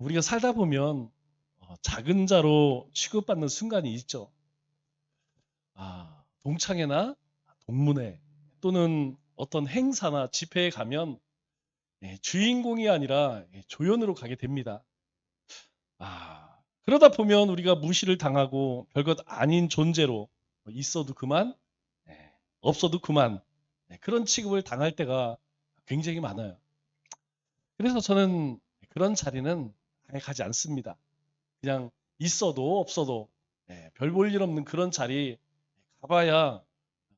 우리가 살다 보면 작은 자로 취급받는 순간이 있죠. 동창회나 동문회 또는 어떤 행사나 집회에 가면 주인공이 아니라 조연으로 가게 됩니다. 그러다 보면 우리가 무시를 당하고 별것 아닌 존재로 있어도 그만, 없어도 그만 그런 취급을 당할 때가 굉장히 많아요. 그래서 저는 그런 자리는 아예 가지 않습니다. 그냥 있어도 없어도 별 볼 일 없는 그런 자리 가봐야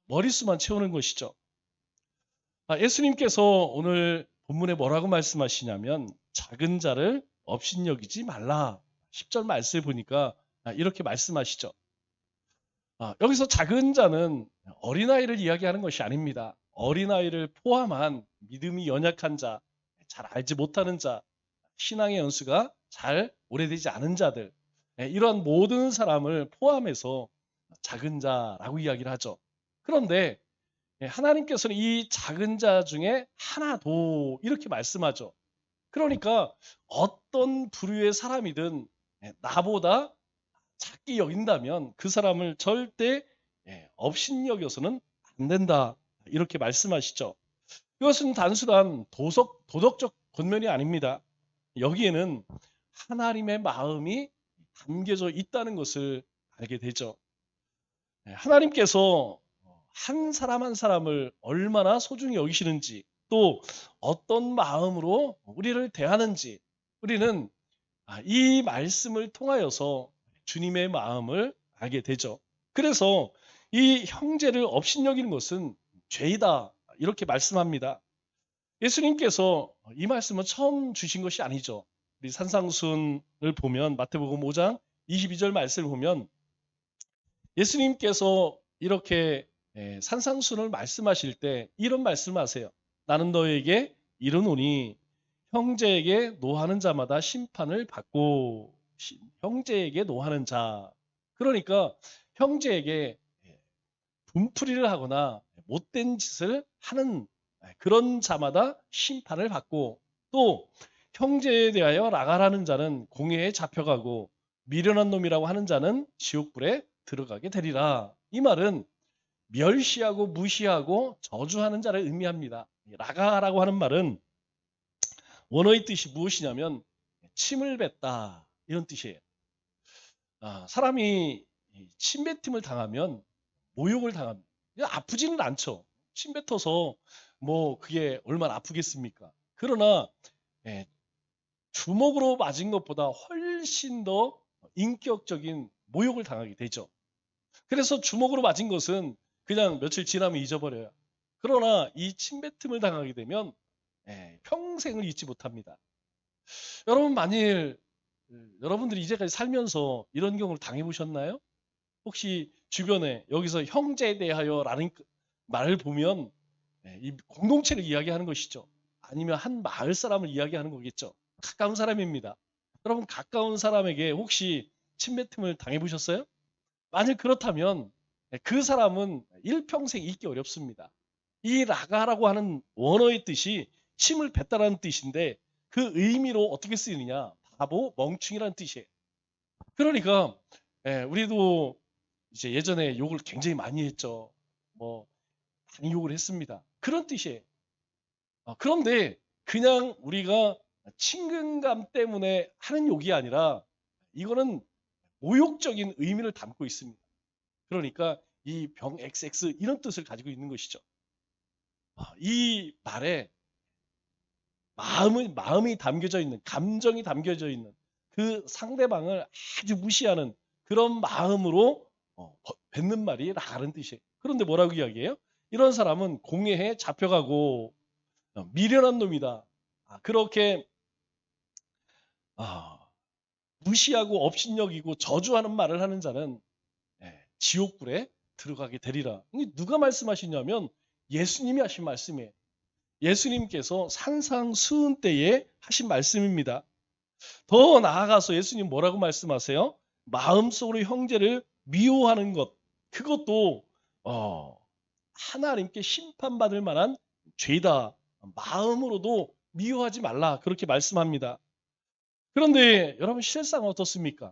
머릿수만 채우는 것이죠. 예수님께서 오늘 본문에 뭐라고 말씀하시냐면 작은 자를 업신여기지 말라. 10절 말씀을 보니까 이렇게 말씀하시죠. 여기서 작은 자는 어린아이를 이야기하는 것이 아닙니다. 어린아이를 포함한 믿음이 연약한 자, 잘 알지 못하는 자, 신앙의 연수가 잘 오래되지 않은 자들, 이런 모든 사람을 포함해서 작은 자라고 이야기를 하죠. 그런데 하나님께서는 이 작은 자 중에 하나도 이렇게 말씀하죠. 그러니까 어떤 부류의 사람이든 나보다 작게 여긴다면 그 사람을 절대 업신여겨서는 안 된다. 이렇게 말씀하시죠. 이것은 단순한 도덕적 권면이 아닙니다. 여기에는 하나님의 마음이 담겨져 있다는 것을 알게 되죠. 하나님께서 한 사람 한 사람을 얼마나 소중히 여기시는지 또 어떤 마음으로 우리를 대하는지 우리는 이 말씀을 통하여서 주님의 마음을 알게 되죠. 그래서 이 형제를 업신여기는 것은 죄이다 이렇게 말씀합니다. 예수님께서 이 말씀은 처음 주신 것이 아니죠. 우리 산상순을 보면 마태복음 5장 22절 말씀을 보면 예수님께서 이렇게 산상순을 말씀하실 때 이런 말씀하세요. 나는 너에게 이르노니 형제에게 노하는 자마다 심판을 받고 형제에게 노하는 자. 그러니까 형제에게 분풀이를 하거나 못된 짓을 하는 그런 자마다 심판을 받고 또 형제에 대하여 나가라는 자는 공회에 잡혀가고 미련한 놈이라고 하는 자는 지옥불에 들어가게 되리라. 이 말은 멸시하고 무시하고 저주하는 자를 의미합니다. 라가라고 하는 말은 원어의 뜻이 무엇이냐면 침을 뱉다 이런 뜻이에요. 사람이 침뱉음을 당하면 모욕을 당합니다. 아프지는 않죠. 침 뱉어서 뭐 그게 얼마나 아프겠습니까? 그러나 주먹으로 맞은 것보다 훨씬 더 인격적인 모욕을 당하게 되죠. 그래서 주먹으로 맞은 것은 그냥 며칠 지나면 잊어버려요. 그러나 이 침뱉음을 당하게 되면 평생을 잊지 못합니다. 여러분 만일 여러분들이 이제까지 살면서 이런 경우를 당해보셨나요? 혹시 주변에 여기서 형제에 대하여라는 말을 보면 이 공동체를 이야기하는 것이죠. 아니면 한 마을 사람을 이야기하는 거겠죠. 가까운 사람입니다. 여러분 가까운 사람에게 혹시 침뱉음을 당해보셨어요? 만일 그렇다면 그 사람은 일평생 잊기 어렵습니다. 이 라가라고 하는 원어의 뜻이 침을 뱉다라는 뜻인데 그 의미로 어떻게 쓰이느냐? 바보, 멍충이라는 뜻이에요. 그러니까 우리도 이제 예전에 욕을 굉장히 많이 했죠. 뭐 많이 욕을 했습니다. 그런 뜻이에요. 그런데 그냥 우리가 친근감 때문에 하는 욕이 아니라 이거는 모욕적인 의미를 담고 있습니다. 그러니까 이 병 XX 이런 뜻을 가지고 있는 것이죠. 이 말에 마음이 담겨져 있는, 감정이 담겨져 있는 그 상대방을 아주 무시하는 그런 마음으로 뱉는 말이 라가는 뜻이에요. 그런데 뭐라고 이야기해요? 이런 사람은 공회에 잡혀가고 미련한 놈이다. 그렇게 무시하고 업신여기고 저주하는 말을 하는 자는 지옥불에 들어가게 되리라. 누가 말씀하시냐면 예수님이 하신 말씀이에요. 예수님께서 산상수훈 때에 하신 말씀입니다. 더 나아가서 예수님 뭐라고 말씀하세요? 마음속으로 형제를 미워하는 것, 그것도 하나님께 심판받을 만한 죄다. 마음으로도 미워하지 말라 그렇게 말씀합니다. 그런데 여러분 실상 어떻습니까?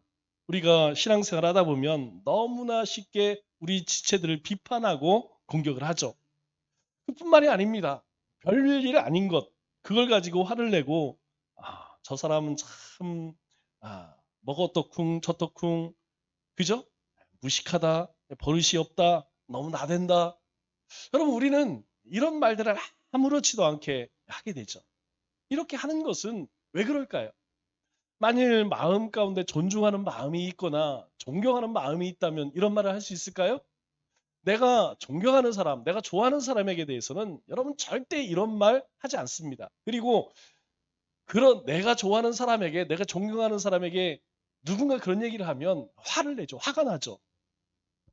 우리가 신앙생활 하다 보면 너무나 쉽게 우리 지체들을 비판하고 공격을 하죠. 그뿐만이 아닙니다. 별일 아닌 것, 그걸 가지고 화를 내고, 저 사람은 참, 뭐가 어떻쿵 저떻쿵, 그죠? 무식하다, 버릇이 없다, 너무 나댄다. 여러분, 우리는 이런 말들을 아무렇지도 않게 하게 되죠. 이렇게 하는 것은 왜 그럴까요? 만일 마음 가운데 존중하는 마음이 있거나 존경하는 마음이 있다면 이런 말을 할 수 있을까요? 내가 존경하는 사람, 내가 좋아하는 사람에게 대해서는 여러분 절대 이런 말 하지 않습니다. 그리고 그런 내가 좋아하는 사람에게, 내가 존경하는 사람에게 누군가 그런 얘기를 하면 화를 내죠. 화가 나죠.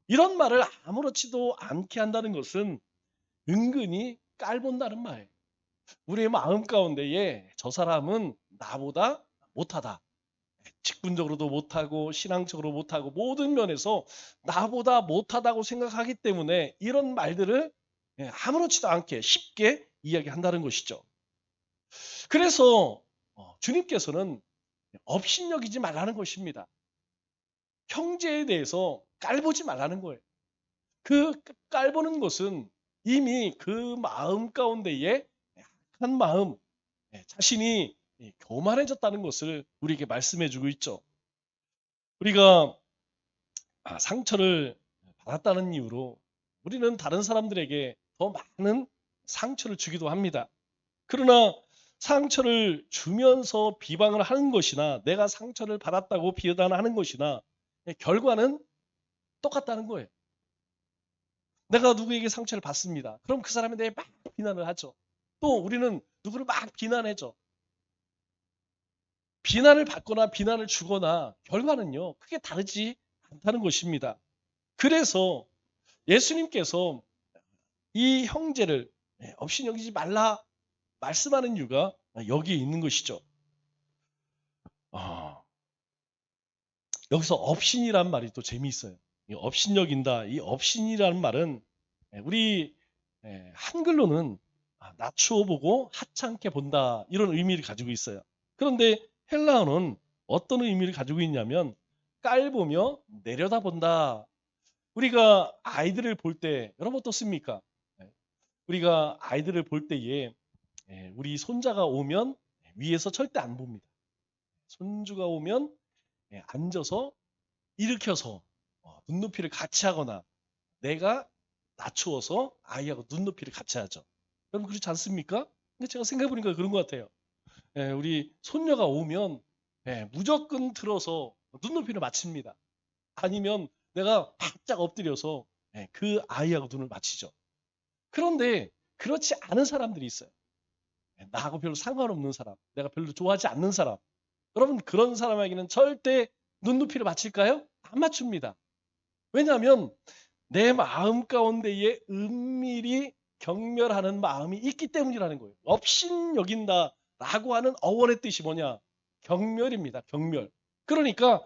이런 말을 아무렇지도 않게 한다는 것은 은근히 깔본다는 말. 우리의 마음 가운데에 저 사람은 나보다 못하다. 직분적으로도 못하고 신앙적으로 못하고 모든 면에서 나보다 못하다고 생각하기 때문에 이런 말들을 아무렇지도 않게 쉽게 이야기한다는 것이죠. 그래서 주님께서는 업신여기지 말라는 것입니다. 형제에 대해서 깔보지 말라는 거예요. 그 깔보는 것은 이미 그 마음 가운데에 한 마음, 자신이 교만해졌다는 것을 우리에게 말씀해 주고 있죠. 우리가 상처를 받았다는 이유로 우리는 다른 사람들에게 더 많은 상처를 주기도 합니다. 그러나 상처를 주면서 비방을 하는 것이나 내가 상처를 받았다고 비난하는 것이나 결과는 똑같다는 거예요. 내가 누구에게 상처를 받습니다. 그럼 그 사람에 대해 막 비난을 하죠. 또 우리는 누구를 막 비난해줘. 비난을 받거나 비난을 주거나 결과는요 크게 다르지 않다는 것입니다. 그래서 예수님께서 이 형제를 업신여기지 말라 말씀하는 이유가 여기에 있는 것이죠. 여기서 업신이란 말이 또 재미있어요. 이 업신여긴다. 이 업신이라는 말은 우리 한글로는 낮추어 보고 하찮게 본다 이런 의미를 가지고 있어요. 그런데 헬라어는 어떤 의미를 가지고 있냐면 깔보며 내려다본다. 우리가 아이들을 볼 때 여러분 어떻습니까? 우리가 아이들을 볼 때에 우리 손자가 오면 위에서 절대 안 봅니다. 손주가 오면 앉아서 일으켜서 눈높이를 같이 하거나 내가 낮추어서 아이하고 눈높이를 같이 하죠. 여러분 그렇지 않습니까? 근데 제가 생각해보니까 그런 것 같아요. 우리 손녀가 오면 무조건 들어서 눈높이를 맞춥니다. 아니면 내가 바짝 엎드려서 그 아이하고 눈을 맞추죠. 그런데 그렇지 않은 사람들이 있어요. 나하고 별로 상관없는 사람, 내가 별로 좋아하지 않는 사람. 여러분 그런 사람에게는 절대 눈높이를 맞출까요? 안 맞춥니다. 왜냐하면 내 마음 가운데에 은밀히 경멸하는 마음이 있기 때문이라는 거예요. 업신여긴다라고 하는 어원의 뜻이 뭐냐? 경멸입니다. 경멸. 그러니까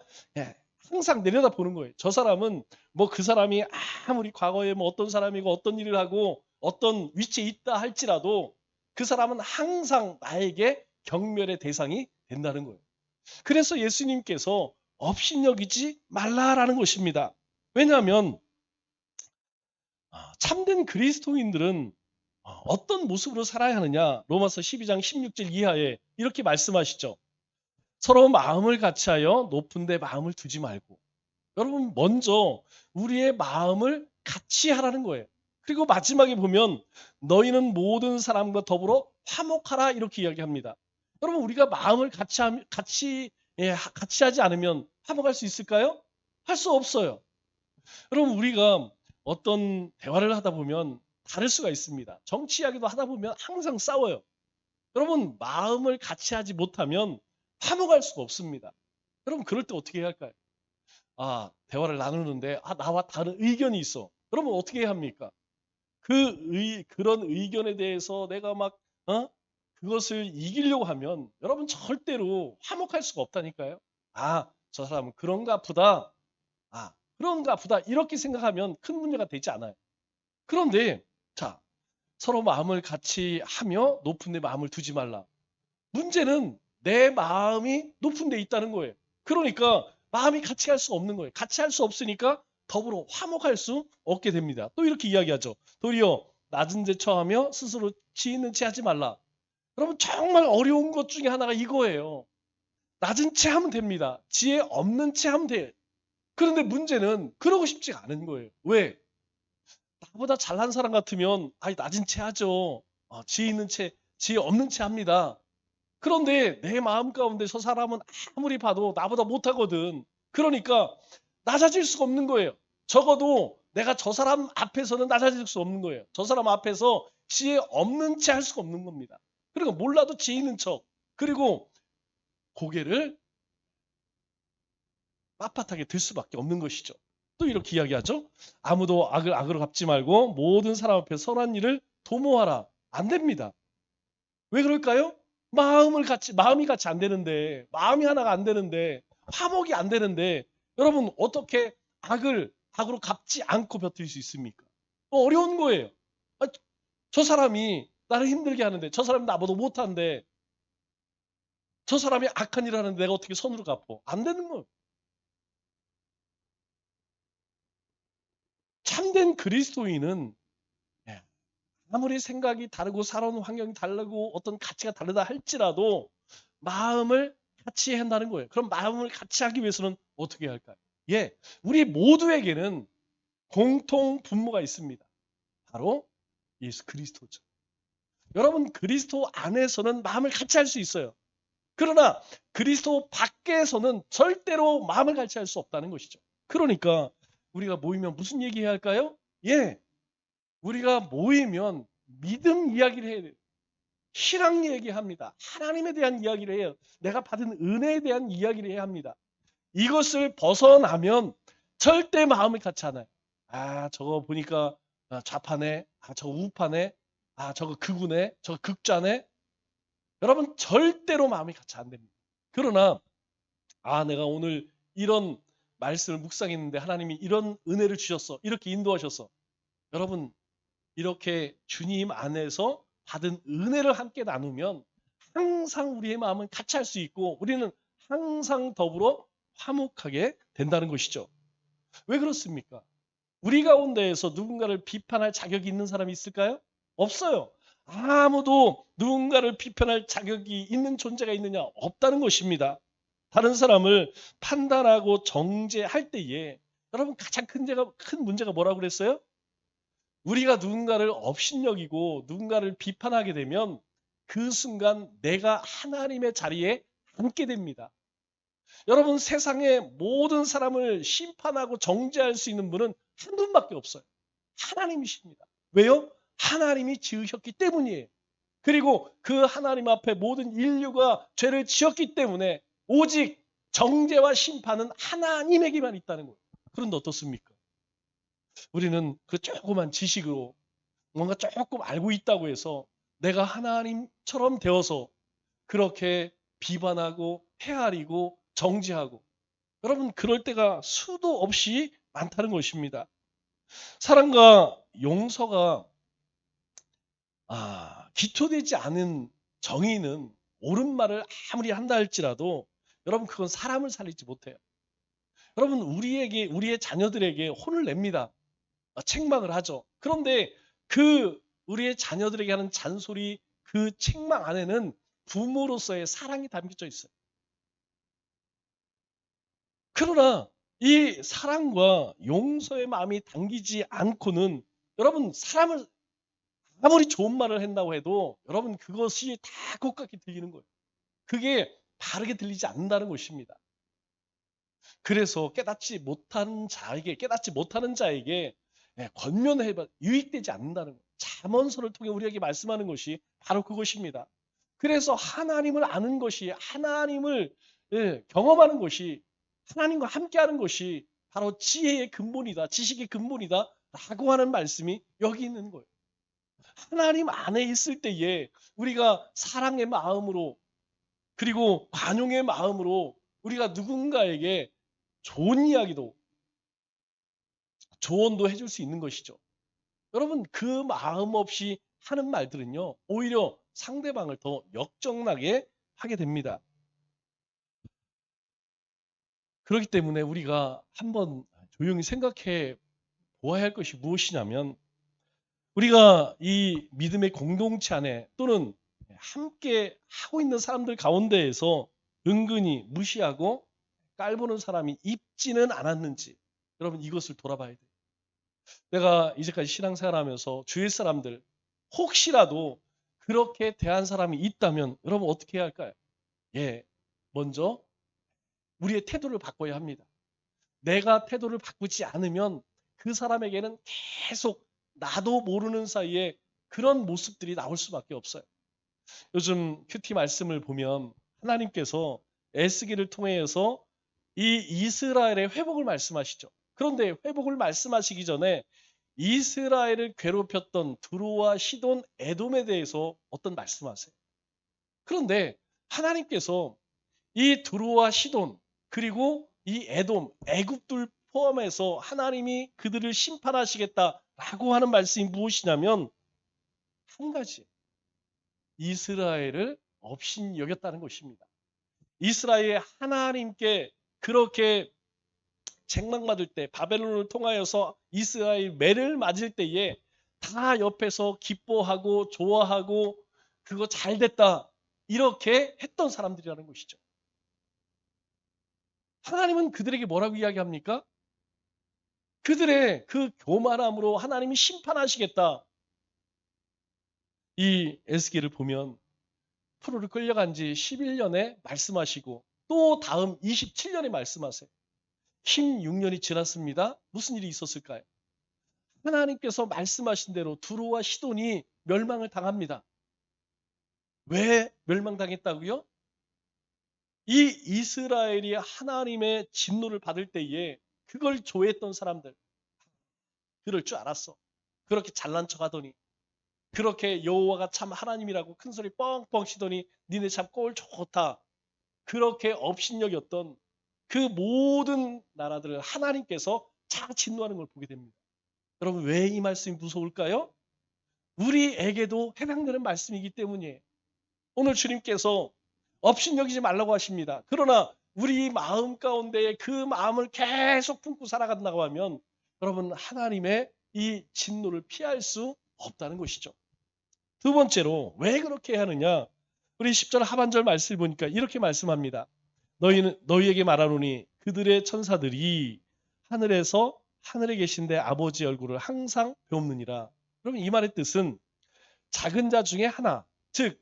항상 내려다보는 거예요. 저 사람은 뭐 그 사람이 아무리 과거에 뭐 어떤 사람이고 어떤 일을 하고 어떤 위치에 있다 할지라도 그 사람은 항상 나에게 경멸의 대상이 된다는 거예요. 그래서 예수님께서 업신여기지 말라라는 것입니다. 왜냐하면 참된 그리스도인들은 어떤 모습으로 살아야 하느냐? 로마서 12장 16절 이하에 이렇게 말씀하시죠. 서로 마음을 같이하여 높은 데 마음을 두지 말고. 여러분 먼저 우리의 마음을 같이 하라는 거예요. 그리고 마지막에 보면 너희는 모든 사람과 더불어 화목하라 이렇게 이야기합니다. 여러분 우리가 마음을 같이 하지 않으면 화목할 수 있을까요? 할 수 없어요. 여러분 우리가 어떤 대화를 하다 보면 다를 수가 있습니다. 정치 이야기도 하다 보면 항상 싸워요. 여러분 마음을 같이 하지 못하면 화목할 수가 없습니다. 여러분 그럴 때 어떻게 해야 할까요? 대화를 나누는데 나와 다른 의견이 있어. 그러면 어떻게 해야 합니까? 그런 의견에 대해서 내가 막 그것을 이기려고 하면 여러분 절대로 화목할 수가 없다니까요. 저 사람은 그런가 보다. 그런가 보다. 이렇게 생각하면 큰 문제가 되지 않아요. 그런데 자, 서로 마음을 같이 하며 높은 데 마음을 두지 말라. 문제는 내 마음이 높은 데 있다는 거예요. 그러니까 마음이 같이 할 수 없는 거예요. 같이 할 수 없으니까 더불어 화목할 수 없게 됩니다. 또 이렇게 이야기하죠. 도리어 낮은 데 처하며 스스로 지혜 있는 채 하지 말라. 여러분 정말 어려운 것 중에 하나가 이거예요. 낮은 채 하면 됩니다. 지혜 없는 채 하면 돼. 그런데 문제는 그러고 싶지가 않은 거예요. 왜? 나보다 잘난 사람 같으면 낮은 채 하죠. 지혜 있는 채, 지혜 없는 채 합니다. 그런데 내 마음 가운데 저 사람은 아무리 봐도 나보다 못하거든. 그러니까 낮아질 수가 없는 거예요. 적어도 내가 저 사람 앞에서는 낮아질 수 없는 거예요. 저 사람 앞에서 지혜 없는 채 할 수가 없는 겁니다. 그리고 몰라도 지혜 있는 척. 그리고 고개를 빳빳하게 들 수밖에 없는 것이죠. 또 이렇게 이야기하죠. 아무도 악을 악으로 갚지 말고 모든 사람 앞에 선한 일을 도모하라. 안 됩니다. 왜 그럴까요? 마음이 같이 안 되는데, 마음이 하나가 안 되는데, 화목이 안 되는데, 여러분, 어떻게 악으로 갚지 않고 버틸 수 있습니까? 어려운 거예요. 아, 저 사람이 나를 힘들게 하는데, 저 사람이 나보다 못한데, 저 사람이 악한 일을 하는데 내가 어떻게 선으로 갚어? 안 되는 거예요. 참된 그리스도인은 예, 아무리 생각이 다르고 살아오는 환경이 다르고 어떤 가치가 다르다 할지라도 마음을 같이 한다는 거예요. 그럼 마음을 같이 하기 위해서는 어떻게 해야 할까요? 예, 우리 모두에게는 공통 분모가 있습니다. 바로 예수 그리스도죠. 여러분 그리스도 안에서는 마음을 같이 할 수 있어요. 그러나 그리스도 밖에서는 절대로 마음을 같이 할 수 없다는 것이죠. 그러니까 우리가 모이면 무슨 얘기해야 할까요? 예, 우리가 모이면 믿음 이야기를 해야 돼요. 신앙 얘기합니다. 하나님에 대한 이야기를 해요. 내가 받은 은혜에 대한 이야기를 해야 합니다. 이것을 벗어나면 절대 마음을 같이 안 해요. 저거 보니까 좌파네. 저거 우파네. 저거 극우네. 저거 극좌네. 여러분 절대로 마음이 같이 안 됩니다. 그러나 내가 오늘 이런 말씀을 묵상했는데 하나님이 이런 은혜를 주셨어. 이렇게 인도하셨어. 여러분 이렇게 주님 안에서 받은 은혜를 함께 나누면 항상 우리의 마음은 같이 할 수 있고 우리는 항상 더불어 화목하게 된다는 것이죠. 왜 그렇습니까? 우리 가운데에서 누군가를 비판할 자격이 있는 사람이 있을까요? 없어요. 아무도 누군가를 비판할 자격이 있는 존재가 있느냐? 없다는 것입니다. 다른 사람을 판단하고 정죄할 때에 여러분 가장 큰 문제가 뭐라고 그랬어요? 우리가 누군가를 업신여기고 누군가를 비판하게 되면 그 순간 내가 하나님의 자리에 앉게 됩니다. 여러분 세상의 모든 사람을 심판하고 정죄할 수 있는 분은 한 분밖에 없어요. 하나님이십니다. 왜요? 하나님이 지으셨기 때문이에요. 그리고 그 하나님 앞에 모든 인류가 죄를 지었기 때문에 오직 정죄와 심판은 하나님에게만 있다는 거예요. 그런데 어떻습니까? 우리는 그 조그만 지식으로 뭔가 조금 알고 있다고 해서 내가 하나님처럼 되어서 그렇게 비판하고 헤아리고 정죄하고 여러분 그럴 때가 수도 없이 많다는 것입니다. 사랑과 용서가 기초되지 않은 정의는 옳은 말을 아무리 한다 할지라도 여러분 그건 사람을 살리지 못해요. 여러분 우리의 자녀들에게 혼을 냅니다. 책망을 하죠. 그런데 그 우리의 자녀들에게 하는 잔소리 그 책망 안에는 부모로서의 사랑이 담겨져 있어요. 그러나 이 사랑과 용서의 마음이 담기지 않고는 여러분 사람을 아무리 좋은 말을 한다고 해도 여러분 그것이 다 곱깝게 들리는 거예요. 그게 바르게 들리지 않는다는 것입니다. 그래서 깨닫지 못하는 자에게 권면해봐 유익되지 않는다는 거예요. 잠언서를 통해 우리에게 말씀하는 것이 바로 그것입니다. 그래서 하나님을 아는 것이 하나님을 경험하는 것이 하나님과 함께하는 것이 바로 지혜의 근본이다. 지식의 근본이다. 라고 하는 말씀이 여기 있는 거예요. 하나님 안에 있을 때에 우리가 사랑의 마음으로 그리고 관용의 마음으로 우리가 누군가에게 좋은 이야기도 조언도 해줄 수 있는 것이죠. 여러분 그 마음 없이 하는 말들은요. 오히려 상대방을 더 역정나게 하게 됩니다. 그렇기 때문에 우리가 한번 조용히 생각해 보아야 할 것이 무엇이냐면 우리가 이 믿음의 공동체 안에 또는 함께 하고 있는 사람들 가운데에서 은근히 무시하고 깔보는 사람이 있지는 않았는지 여러분 이것을 돌아봐야 돼요. 내가 이제까지 신앙생활하면서 주위 사람들 혹시라도 그렇게 대한 사람이 있다면 여러분 어떻게 해야 할까요? 예, 먼저 우리의 태도를 바꿔야 합니다. 내가 태도를 바꾸지 않으면 그 사람에게는 계속 나도 모르는 사이에 그런 모습들이 나올 수밖에 없어요. 요즘 큐티 말씀을 보면 하나님께서 에스겔을 통해서 이 이스라엘의 회복을 말씀하시죠. 그런데 회복을 말씀하시기 전에 이스라엘을 괴롭혔던 두로와 시돈, 에돔에 대해서 어떤 말씀하세요. 그런데 하나님께서 이 두로와 시돈 그리고 이 에돔, 애굽들 포함해서 하나님이 그들을 심판하시겠다라고 하는 말씀이 무엇이냐면 한 가지 이스라엘을 업신 여겼다는 것입니다. 이스라엘 하나님께 그렇게 책망받을 때 바벨론을 통하여서 이스라엘 매를 맞을 때에 다 옆에서 기뻐하고 좋아하고 그거 잘 됐다 이렇게 했던 사람들이라는 것이죠. 하나님은 그들에게 뭐라고 이야기합니까? 그들의 그 교만함으로 하나님이 심판하시겠다. 이 에스겔을 보면 프로를 끌려간 지 11년에 말씀하시고 또 다음 27년에 말씀하세요. 16년이 지났습니다. 무슨 일이 있었을까요? 하나님께서 말씀하신 대로 두로와 시돈이 멸망을 당합니다. 왜 멸망당했다고요? 이 이스라엘이 하나님의 진노를 받을 때에 그걸 조회했던 사람들 그럴 줄 알았어. 그렇게 잘난 척하더니 그렇게 여호와가 참 하나님이라고 큰 소리 뻥뻥 치더니 니네 참 꼴 좋다. 그렇게 업신여겼던 그 모든 나라들을 하나님께서 다 진노하는 걸 보게 됩니다. 여러분 왜 이 말씀이 무서울까요? 우리에게도 해당되는 말씀이기 때문이에요. 오늘 주님께서 업신여기지 말라고 하십니다. 그러나 우리 마음 가운데 그 마음을 계속 품고 살아간다고 하면 여러분 하나님의 이 진노를 피할 수 없다는 것이죠. 두 번째로 왜 그렇게 하느냐? 우리 10절 하반절 말씀을 보니까 이렇게 말씀합니다. 너희에게 말하노니 그들의 천사들이 하늘에서 하늘에 계신 내 아버지 얼굴을 항상 배웁느니라. 그럼 이 말의 뜻은 작은 자 중에 하나, 즉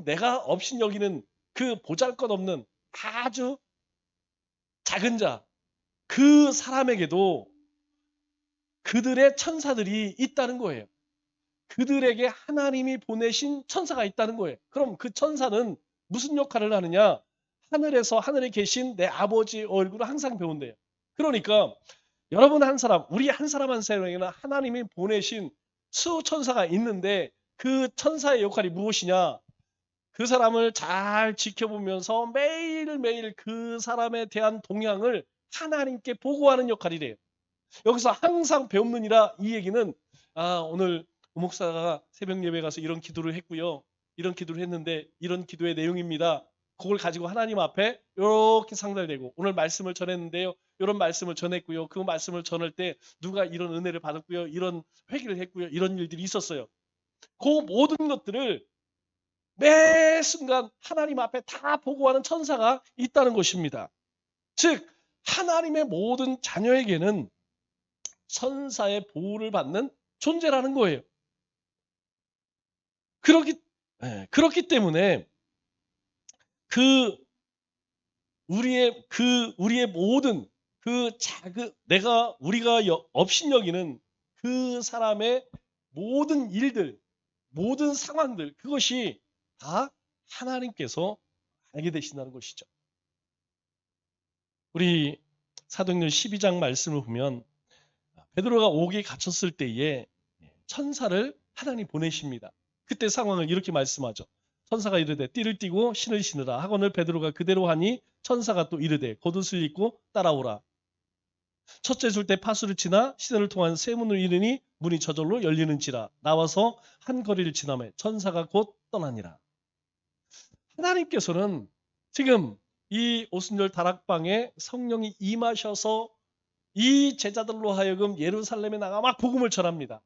내가 업신 여기는 그 보잘것없는 아주 작은 자, 그 사람에게도 그들의 천사들이 있다는 거예요. 그들에게 하나님이 보내신 천사가 있다는 거예요. 그럼 그 천사는 무슨 역할을 하느냐? 하늘에서 하늘에 계신 내 아버지 얼굴을 항상 배운대요. 그러니까 여러분 한 사람, 우리 한 사람 한 사람에게는 하나님이 보내신 수천사가 있는데 그 천사의 역할이 무엇이냐? 그 사람을 잘 지켜보면서 매일매일 그 사람에 대한 동향을 하나님께 보고하는 역할이래요. 여기서 항상 배움느니라 이 얘기는 오늘 오 목사가 새벽 예배 가서 이런 기도를 했고요. 이런 기도를 했는데 이런 기도의 내용입니다. 그걸 가지고 하나님 앞에 이렇게 상달되고 오늘 말씀을 전했는데요. 이런 말씀을 전했고요. 그 말씀을 전할 때 누가 이런 은혜를 받았고요. 이런 회개를 했고요. 이런 일들이 있었어요. 그 모든 것들을 매 순간 하나님 앞에 다 보고하는 천사가 있다는 것입니다. 즉 하나님의 모든 자녀에게는 천사의 보호를 받는 존재라는 거예요. 그렇기 때문에 우리의 모든 우리가 업신여기는 그 사람의 모든 일들, 모든 상황들 그것이 다 하나님께서 알게 되신다는 것이죠. 우리 사도행전 12장 말씀을 보면 베드로가 옥에 갇혔을 때에 천사를 하나님 보내십니다. 그때 상황을 이렇게 말씀하죠. 천사가 이르되 띠를 띠고 신을 신으라 하거늘 베드로가 그대로 하니 천사가 또 이르되 겉옷을 입고 따라오라. 첫째 줄 때 파수를 치나 시내를 통한 세 문을 이르니 문이 저절로 열리는지라. 나와서 한 거리를 지나매 천사가 곧 떠나니라. 하나님께서는 지금 이 오순절 다락방에 성령이 임하셔서 이 제자들로 하여금 예루살렘에 나가 막 복음을 전합니다.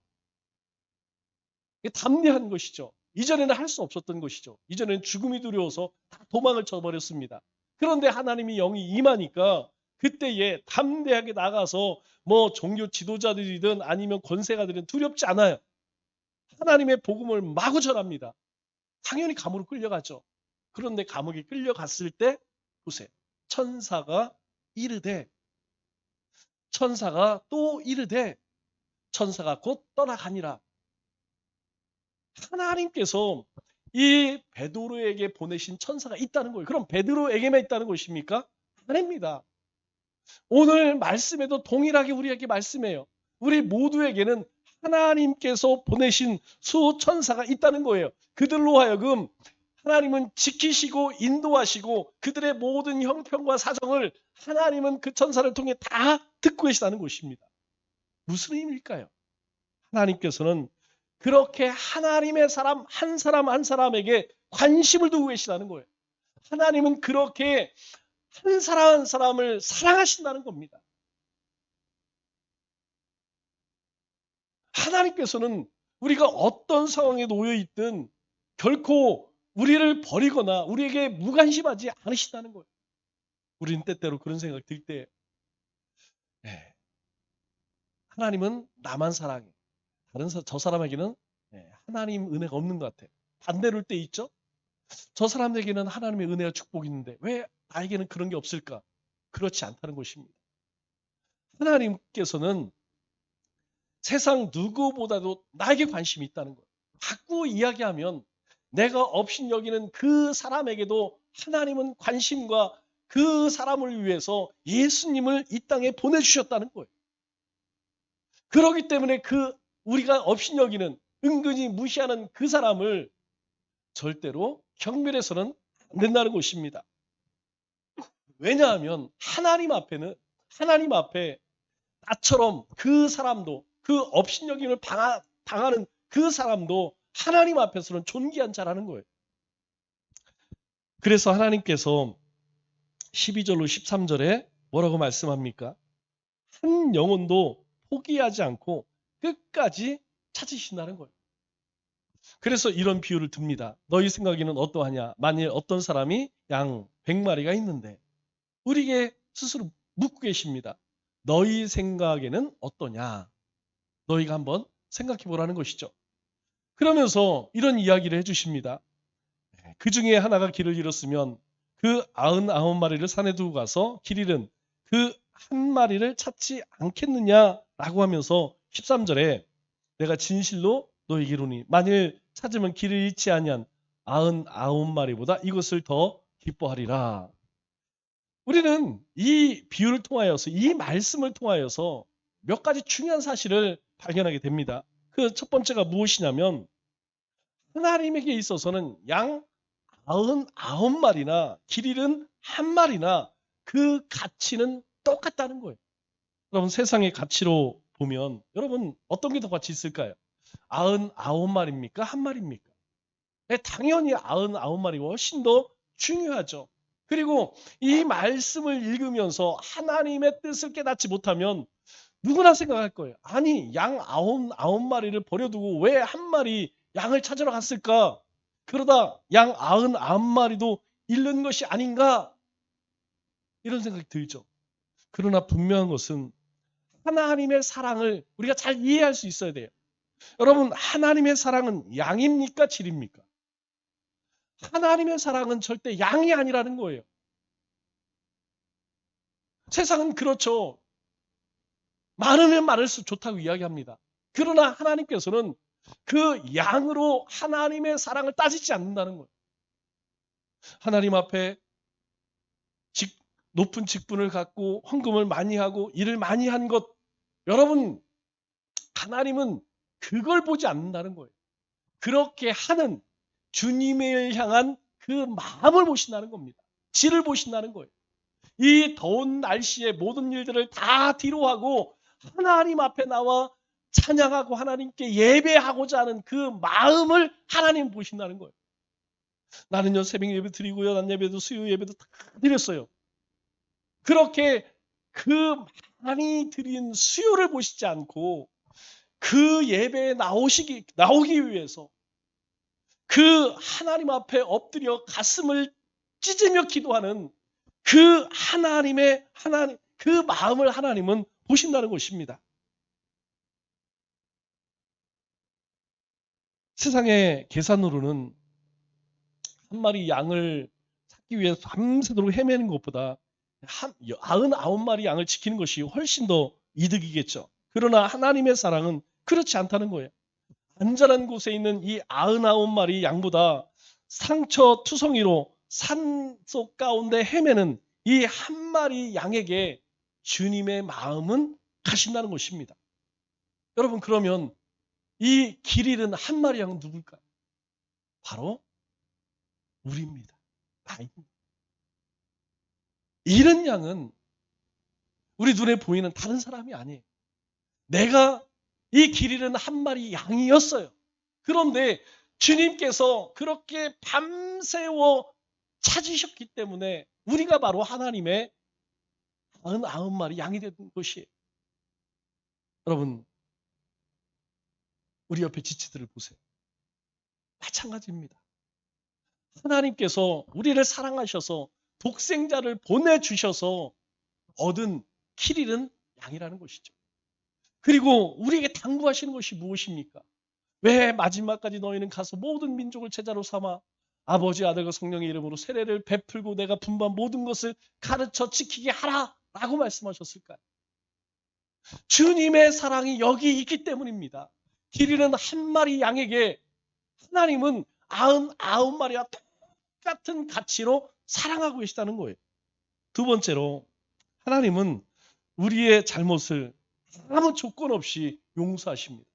이게 담대한 것이죠. 이전에는 할 수 없었던 것이죠. 이전에는 죽음이 두려워서 다 도망을 쳐버렸습니다. 그런데 하나님이 영이 임하니까 그때에 담대하게 나가서 뭐 종교 지도자들이든 아니면 권세가들은 두렵지 않아요. 하나님의 복음을 마구 전합니다. 당연히 감옥으로 끌려가죠. 그런데 감옥에 끌려갔을 때 보세요. 천사가 또 이르되 천사가 곧 떠나가니라. 하나님께서 이 베드로에게 보내신 천사가 있다는 거예요. 그럼 베드로에게만 있다는 것입니까? 아닙니다. 오늘 말씀에도 동일하게 우리에게 말씀해요. 우리 모두에게는 하나님께서 보내신 수천사가 있다는 거예요. 그들로 하여금 하나님은 지키시고 인도하시고 그들의 모든 형편과 사정을 하나님은 그 천사를 통해 다 듣고 계시다는 것입니다. 무슨 의미일까요? 하나님께서는 그렇게 하나님의 사람 한 사람에게 관심을 두고 계시다는 거예요. 하나님은 그렇게 한 사람 한 사람을 사랑하신다는 겁니다. 하나님께서는 우리가 어떤 상황에 놓여 있든 결코 우리를 버리거나 우리에게 무관심하지 않으신다는 거예요. 우리는 때때로 그런 생각 들 때 하나님은 나만 사랑해. 저 사람에게는 하나님 은혜가 없는 것 같아. 반대로일 때 있죠. 저 사람에게는 하나님의 은혜와 축복이 있는데 왜 나에게는 그런 게 없을까? 그렇지 않다는 것입니다. 하나님께서는 세상 누구보다도 나에게 관심이 있다는 거예요. 자꾸 이야기하면 내가 업신여기는 그 사람에게도 하나님은 관심과 그 사람을 위해서 예수님을 이 땅에 보내주셨다는 거예요. 그렇기 때문에 우리가 업신여기는 은근히 무시하는 그 사람을 절대로 경멸해서는 안 된다는 것입니다. 왜냐하면 하나님 앞에 나처럼 그 사람도 그 업신여김을 당하는 그 사람도 하나님 앞에서는 존귀한 자라는 거예요. 그래서 하나님께서 12절로 13절에 뭐라고 말씀합니까? 한 영혼도 포기하지 않고 끝까지 찾으신다는 거예요. 그래서 이런 비유를 듭니다. 너희 생각에는 어떠하냐? 만일 어떤 사람이 양 100마리가 있는데 우리에게 스스로 묻고 계십니다. 너희 생각에는 어떠냐? 너희가 한번 생각해 보라는 것이죠. 그러면서 이런 이야기를 해주십니다. 그 중에 하나가 길을 잃었으면 그 99마리를 산에 두고 가서 길 잃은 그 한 마리를 찾지 않겠느냐라고 하면서 13절에 내가 진실로 너희에게 이르노니 만일 찾으면 길을 잃지 아니한 99마리보다 이것을 더 기뻐하리라. 우리는 이 비유를 통하여서 이 말씀을 통하여서 몇 가지 중요한 사실을 발견하게 됩니다. 그 첫 번째가 무엇이냐면 하나님에게 있어서는 양 99마리나 길 잃은 한 마리나 그 가치는 똑같다는 거예요. 여러분 세상의 가치로 보면 여러분 어떤 게 더 가치 있을까요? 99마리입니까? 한 마리입니까? 당연히 99마리가 훨씬 더 중요하죠. 그리고 이 말씀을 읽으면서 하나님의 뜻을 깨닫지 못하면 누구나 생각할 거예요. 아니 양 99마리를 버려두고 왜 한 마리 양을 찾으러 갔을까? 그러다 양 99마리도 잃는 것이 아닌가? 이런 생각이 들죠. 그러나 분명한 것은 하나님의 사랑을 우리가 잘 이해할 수 있어야 돼요. 여러분 하나님의 사랑은 양입니까? 질입니까? 하나님의 사랑은 절대 양이 아니라는 거예요. 세상은 그렇죠. 많으면 많을수록 좋다고 이야기합니다. 그러나 하나님께서는 그 양으로 하나님의 사랑을 따지지 않는다는 거예요. 하나님 앞에 높은 직분을 갖고 헌금을 많이 하고 일을 많이 한 것, 여러분 하나님은 그걸 보지 않는다는 거예요. 그렇게 하는 주님을 향한 그 마음을 보신다는 겁니다. 질을 보신다는 거예요. 이 더운 날씨에 모든 일들을 다 뒤로하고 하나님 앞에 나와 찬양하고 하나님께 예배하고자 하는 그 마음을 하나님 보신다는 거예요. 나는요 새벽 예배 드리고요, 낮 예배도 수요 예배도 다 드렸어요. 그렇게 그 많이 드린 수요를 보시지 않고 그 예배에 나오기 위해서 그 하나님 앞에 엎드려 가슴을 찢으며 기도하는 그 그 마음을 하나님은 보신다는 것입니다. 세상의 계산으로는 한 마리 양을 찾기 위해서 밤새도록 헤매는 것보다 99마리 양을 지키는 것이 훨씬 더 이득이겠죠. 그러나 하나님의 사랑은 그렇지 않다는 거예요. 안전한 곳에 있는 이 99마리 양보다 상처 투성이로 산속 가운데 헤매는 이 한 마리 양에게 주님의 마음은 가신다는 것입니다. 여러분, 그러면 이 길 잃은 한 마리 양은 누굴까요? 바로 우리입니다. 나입니다. 잃은 양은 우리 눈에 보이는 다른 사람이 아니에요. 내가 이 길 잃은 한 마리 양이었어요. 그런데 주님께서 그렇게 밤새워 찾으셨기 때문에 우리가 바로 하나님의 99마리 양이 된 것이에요. 여러분, 우리 옆에 지체들을 보세요. 마찬가지입니다. 하나님께서 우리를 사랑하셔서 독생자를 보내주셔서 얻은 길 잃은 양이라는 것이죠. 그리고 우리에게 당부하시는 것이 무엇입니까? 왜 마지막까지 너희는 가서 모든 민족을 제자로 삼아 아버지, 아들과 성령의 이름으로 세례를 베풀고 내가 분부한 모든 것을 가르쳐 지키게 하라 라고 말씀하셨을까요? 주님의 사랑이 여기 있기 때문입니다. 길 잃은 한 마리 양에게 하나님은 99마리와 똑같은 가치로 사랑하고 계시다는 거예요. 두 번째로 하나님은 우리의 잘못을 아무 조건 없이 용서하십니다.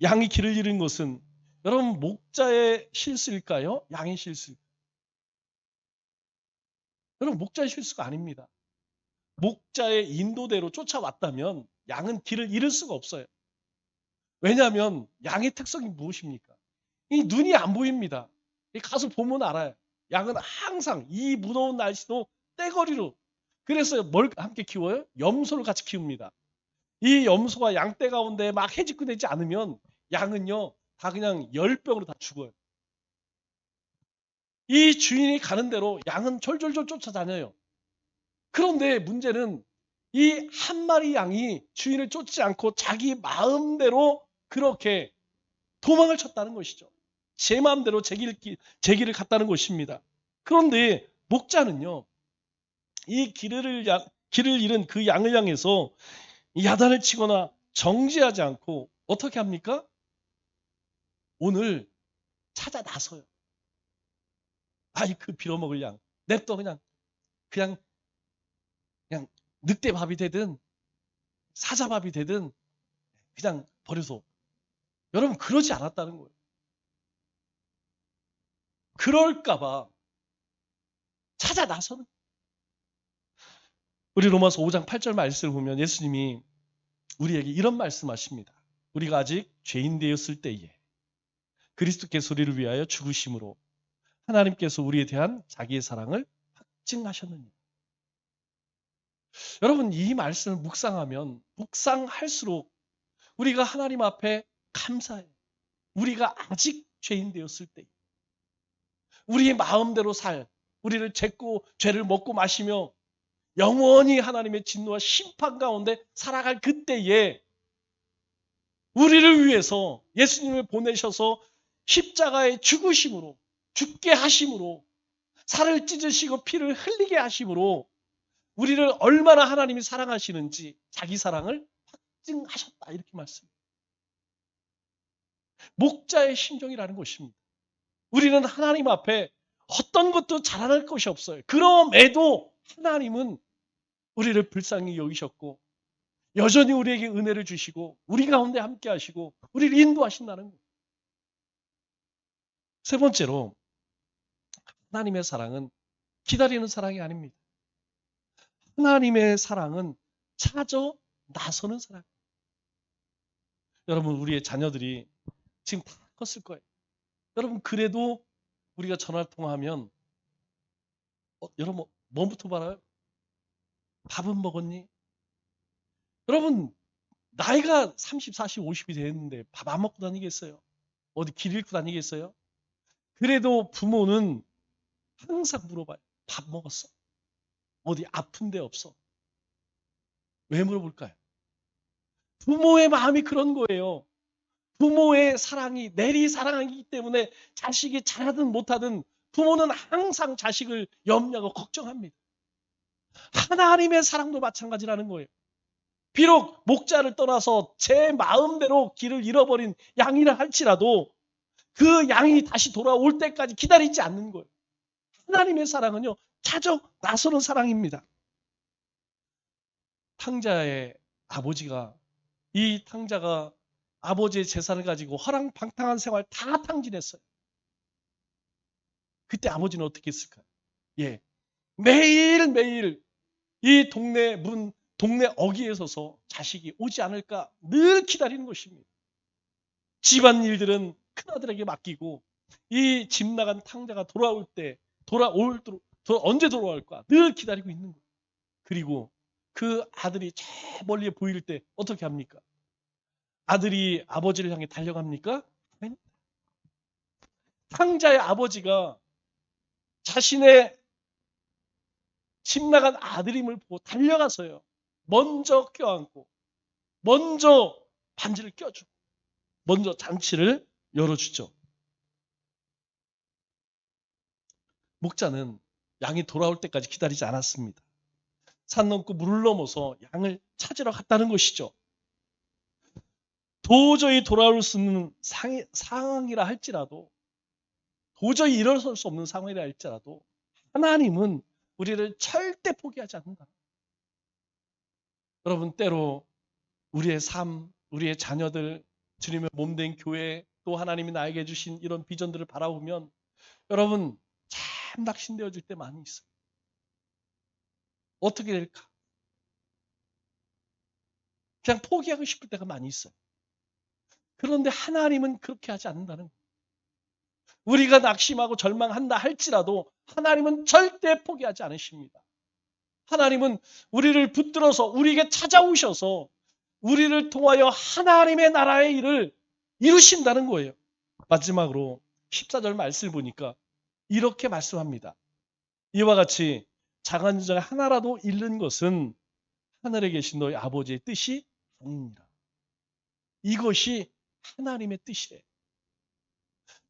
양이 길을 잃은 것은 여러분 목자의 실수일까요? 양의 실수일까요? 여러분 목자의 실수가 아닙니다. 목자의 인도대로 쫓아왔다면 양은 길을 잃을 수가 없어요. 왜냐하면 양의 특성이 무엇입니까? 이 눈이 안 보입니다. 가서 보면 알아요. 양은 항상 이 무더운 날씨도 떼거리로. 그래서 뭘 함께 키워요? 염소를 같이 키웁니다. 이 염소가 양떼 가운데 막 해집고되지 않으면 양은요 다 그냥 열병으로 다 죽어요. 이 주인이 가는 대로 양은 졸졸졸 쫓아다녀요. 그런데 문제는 이 한 마리 양이 주인을 쫓지 않고 자기 마음대로 그렇게 도망을 쳤다는 것이죠. 제 마음대로 제 길을 갔다는 것입니다. 그런데 목자는요, 이 길을 잃은 그 양을 향해서 야단을 치거나 정지하지 않고 어떻게 합니까? 오늘 찾아 나서요. 아이 그 빌어먹을 양, 냅둬 그냥 늑대밥이 되든 사자밥이 되든 그냥 버려서. 여러분 그러지 않았다는 거예요. 그럴까봐 찾아 나서는. 우리 로마서 5장 8절 말씀을 보면 예수님이 우리에게 이런 말씀하십니다. 우리가 아직 죄인 되었을 때에 그리스도께서 우리를 위하여 죽으심으로 하나님께서 우리에 대한 자기의 사랑을 확증하셨느니라. 여러분 이 말씀을 묵상할수록 우리가 하나님 앞에 감사해요. 우리가 아직 죄인 되었을 때 우리의 마음대로 우리를 죄고 죄를 먹고 마시며 영원히 하나님의 진노와 심판 가운데 살아갈 그때에 우리를 위해서 예수님을 보내셔서 십자가에 죽게 하심으로 살을 찢으시고 피를 흘리게 하심으로 우리를 얼마나 하나님이 사랑하시는지 자기 사랑을 확증하셨다 이렇게 말씀합니다. 목자의 심정이라는 것입니다. 우리는 하나님 앞에 어떤 것도 자랑할 것이 없어요. 그럼에도 하나님은 우리를 불쌍히 여기셨고 여전히 우리에게 은혜를 주시고 우리 가운데 함께 하시고 우리를 인도하신다는 거예요. 세 번째로 하나님의 사랑은 기다리는 사랑이 아닙니다. 하나님의 사랑은 찾아 나서는 사랑입니다. 여러분 우리의 자녀들이 지금 다 컸을 거예요. 여러분 그래도 우리가 전화 통화하면 여러분 뭐부터 말아요? 밥은 먹었니? 여러분 나이가 30, 40, 50이 됐는데 밥 안 먹고 다니겠어요? 어디 길 잃고 다니겠어요? 그래도 부모는 항상 물어봐요. 밥 먹었어? 어디 아픈 데 없어? 왜 물어볼까요? 부모의 마음이 그런 거예요. 부모의 사랑이 내리 사랑이기 때문에 자식이 잘하든 못하든 부모는 항상 자식을 염려하고 걱정합니다. 하나님의 사랑도 마찬가지라는 거예요. 비록 목자를 떠나서 제 마음대로 길을 잃어버린 양이라 할지라도 그 양이 다시 돌아올 때까지 기다리지 않는 거예요. 하나님의 사랑은요, 찾아 나서는 사랑입니다. 탕자의 아버지가 이 탕자가 아버지의 재산을 가지고 허랑방탕한 생활 다 탕진했어요. 그때 아버지는 어떻게 했을까요? 예, 매일매일 이 동네 어귀에 서서 자식이 오지 않을까 늘 기다리는 것입니다. 집안 일들은 큰아들에게 맡기고 이 집 나간 탕자가 돌아올 때 언제 돌아올까 늘 기다리고 있는 거예요. 그리고 그 아들이 저 멀리에 보일 때 어떻게 합니까? 아들이 아버지를 향해 달려갑니까? 탕자의 아버지가 자신의 집 나간 아들임을 보고 달려가서요. 먼저 껴안고 먼저 반지를 껴주고 먼저 잔치를 열어주죠. 목자는 양이 돌아올 때까지 기다리지 않았습니다. 산 넘고 물을 넘어서 양을 찾으러 갔다는 것이죠. 도저히 돌아올 수 없는 상황이라 할지라도 도저히 일어설 수 없는 상황이라 할지라도 하나님은 우리를 절대 포기하지 않는다. 여러분 때로 우리의 삶, 우리의 자녀들, 주님의 몸된 교회 또 하나님이 나에게 주신 이런 비전들을 바라보면 여러분 참 낙심되어질 때 많이 있어요. 어떻게 될까? 그냥 포기하고 싶을 때가 많이 있어요. 그런데 하나님은 그렇게 하지 않는다는 거예요. 우리가 낙심하고 절망한다 할지라도 하나님은 절대 포기하지 않으십니다. 하나님은 우리를 붙들어서 우리에게 찾아오셔서 우리를 통하여 하나님의 나라의 일을 이루신다는 거예요. 마지막으로 14절 말씀을 보니까 이렇게 말씀합니다. 이와 같이 작은 자 하나라도 잃는 것은 하늘에 계신 너희 아버지의 뜻이 아닙니다. 이것이 하나님의 뜻이래요.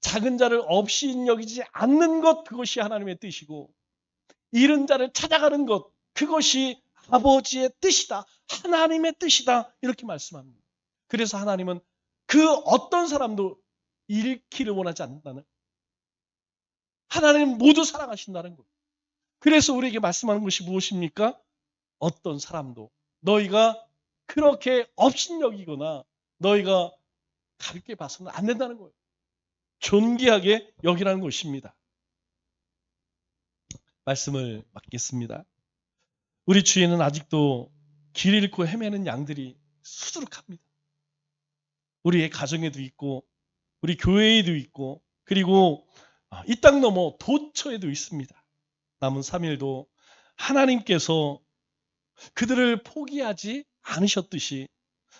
작은 자를 없이 여기지 않는 것 그것이 하나님의 뜻이고 잃은 자를 찾아가는 것 그것이 아버지의 뜻이다. 하나님의 뜻이다. 이렇게 말씀합니다. 그래서 하나님은 그 어떤 사람도 잃기를 원하지 않는다는 하나님은 모두 사랑하신다는 것. 그래서 우리에게 말씀하는 것이 무엇입니까? 어떤 사람도 너희가 그렇게 업신여기거나 너희가 가볍게 봐서는 안 된다는 거예요. 존귀하게 여기라는 것입니다. 말씀을 맡겠습니다. 우리 주위에는 아직도 길 잃고 헤매는 양들이 수두룩합니다. 우리의 가정에도 있고 우리 교회에도 있고 그리고 이 땅 너머 도처에도 있습니다. 남은 3일도 하나님께서 그들을 포기하지 않으셨듯이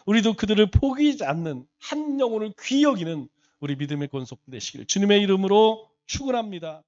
우리도 그들을 포기하지 않는 한 영혼을 귀히 여기는 우리 믿음의 권속들 되시기를 주님의 이름으로 축원합니다.